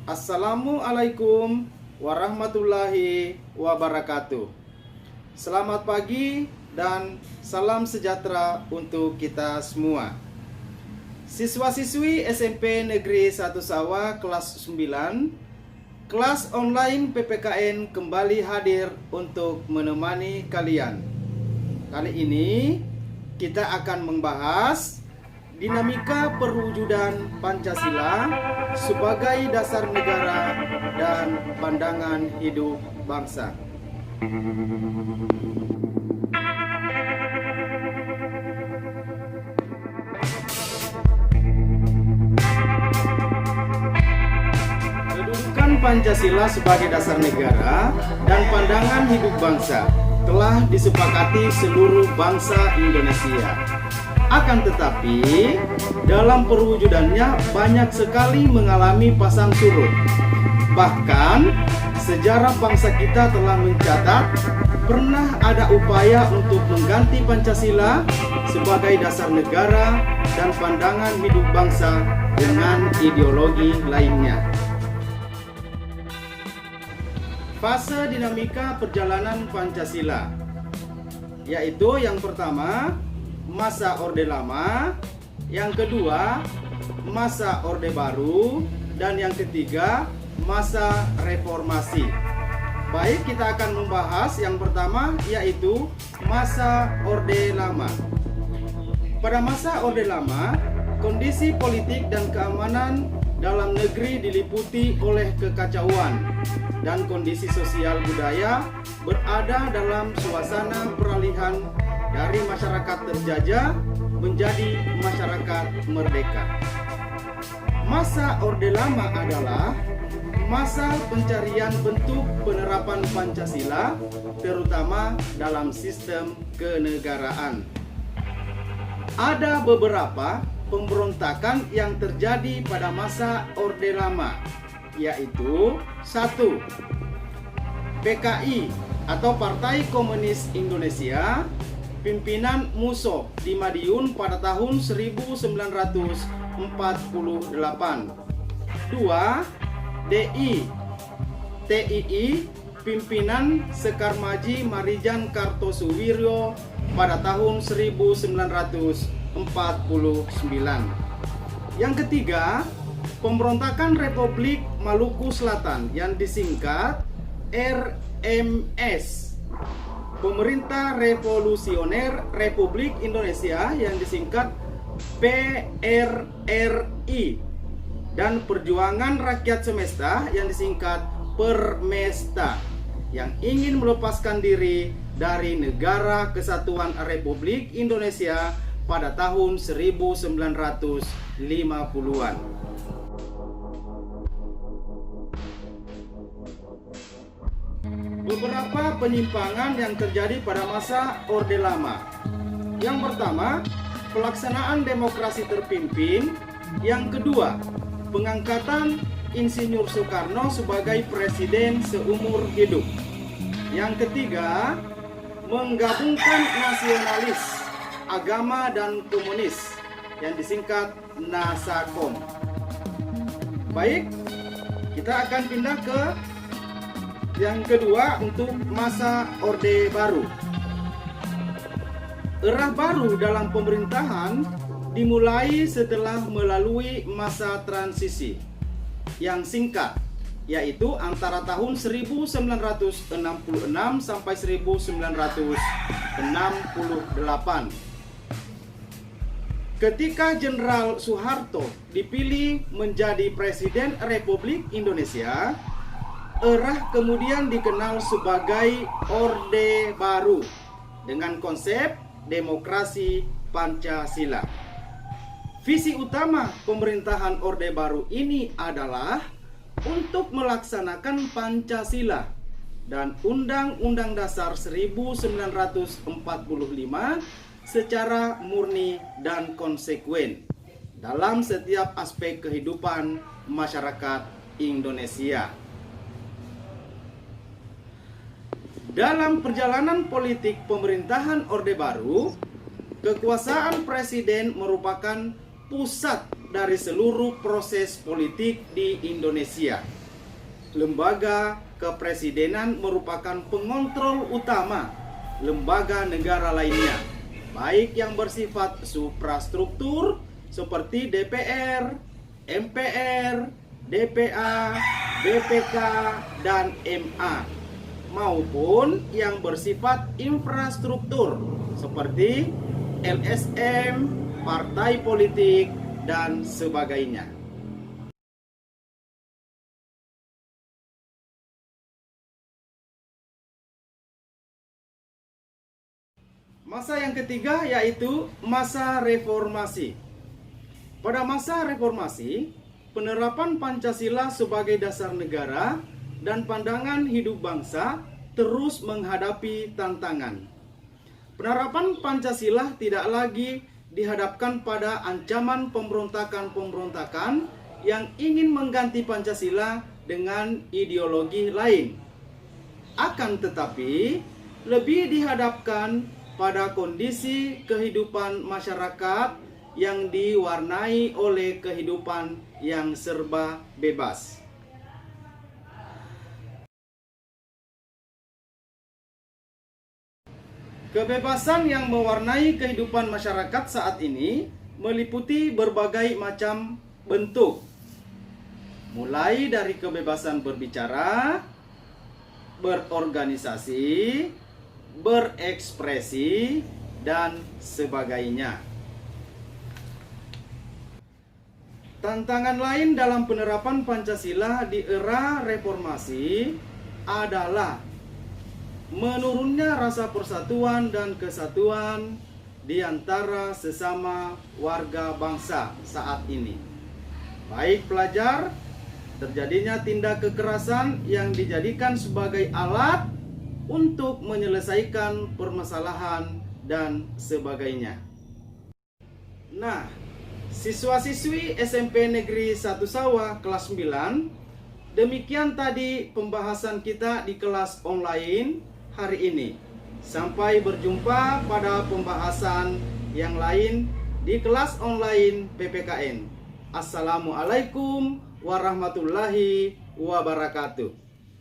Assalamualaikum warahmatullahi wabarakatuh. Selamat pagi dan salam sejahtera untuk kita semua. Siswa-siswi SMP Negeri 1 Sawah kelas 9, kelas online PPKN kembali hadir untuk menemani kalian. Kali ini kita akan membahas dinamika perwujudan Pancasila sebagai dasar negara dan pandangan hidup bangsa. Kedudukan Pancasila sebagai dasar negara dan pandangan hidup bangsa telah disepakati seluruh bangsa Indonesia. Akan tetapi, dalam perwujudannya banyak sekali mengalami pasang surut. Bahkan, sejarah bangsa kita telah mencatat pernah ada upaya untuk mengganti Pancasila sebagai dasar negara dan pandangan hidup bangsa dengan ideologi lainnya. Fase dinamika perjalanan Pancasila, yaitu yang pertama, masa Orde Lama, yang kedua masa Orde Baru, dan yang ketiga masa Reformasi. Baik, kita akan membahas yang pertama, yaitu masa Orde Lama. Pada masa Orde Lama, kondisi politik dan keamanan dalam negeri diliputi oleh kekacauan dan kondisi sosial budaya berada dalam suasana peralihan dari masyarakat terjajah menjadi masyarakat merdeka. Masa Orde Lama adalah masa pencarian bentuk penerapan Pancasila, terutama dalam sistem kenegaraan. Ada beberapa pemberontakan yang terjadi pada masa Orde Lama, yaitu 1. PKI atau Partai Komunis Indonesia, pimpinan Musso di Madiun pada tahun 1948. 2. TII, pimpinan Sekar Maji Marijan Kartosuwiryo pada tahun 1949. Yang ketiga, pemberontakan Republik Maluku Selatan yang disingkat RMS. Pemerintah Revolusioner Republik Indonesia yang disingkat PRRI, dan Perjuangan Rakyat Semesta yang disingkat Permesta, yang ingin melepaskan diri dari Negara Kesatuan Republik Indonesia pada tahun 1950-an. Beberapa penyimpangan yang terjadi pada masa Orde Lama. Yang pertama, pelaksanaan demokrasi terpimpin. Yang kedua, pengangkatan Insinyur Soekarno sebagai presiden seumur hidup. Yang ketiga, menggabungkan nasionalis, agama dan komunis yang disingkat Nasakom. Baik, kita akan pindah ke yang kedua untuk masa Orde Baru. Era baru dalam pemerintahan dimulai setelah melalui masa transisi yang singkat, yaitu antara tahun 1966 sampai 1968. Ketika Jenderal Soeharto dipilih menjadi Presiden Republik Indonesia, era kemudian dikenal sebagai Orde Baru dengan konsep demokrasi Pancasila. Visi utama pemerintahan Orde Baru ini adalah untuk melaksanakan Pancasila dan Undang-Undang Dasar 1945 secara murni dan konsekuen dalam setiap aspek kehidupan masyarakat Indonesia. Dalam perjalanan politik pemerintahan Orde Baru, kekuasaan presiden merupakan pusat dari seluruh proses politik di Indonesia. Lembaga kepresidenan merupakan pengontrol utama lembaga negara lainnya, baik yang bersifat suprastruktur seperti DPR, MPR, DPA, BPK, dan MA, maupun yang bersifat infrastruktur seperti LSM, partai politik, dan sebagainya. Masa yang ketiga yaitu masa reformasi. Pada masa reformasi, penerapan Pancasila sebagai dasar negara dan pandangan hidup bangsa terus menghadapi tantangan. Penerapan Pancasila tidak lagi dihadapkan pada ancaman pemberontakan-pemberontakan yang ingin mengganti Pancasila dengan ideologi lain. Akan tetapi, lebih dihadapkan pada kondisi kehidupan masyarakat yang diwarnai oleh kehidupan yang serba bebas. Kebebasan yang mewarnai kehidupan masyarakat saat ini meliputi berbagai macam bentuk, mulai dari kebebasan berbicara, berorganisasi, berekspresi, dan sebagainya. Tantangan lain dalam penerapan Pancasila di era reformasi adalah menurunnya rasa persatuan dan kesatuan di antara sesama warga bangsa saat ini. Baik pelajar, terjadinya tindak kekerasan yang dijadikan sebagai alat untuk menyelesaikan permasalahan dan sebagainya. Nah, siswa-siswi SMP Negeri 1 Sawah kelas 9, demikian tadi pembahasan kita di kelas online hari ini. Sampai berjumpa pada pembahasan yang lain di kelas online PPKN. Assalamualaikum warahmatullahi wabarakatuh.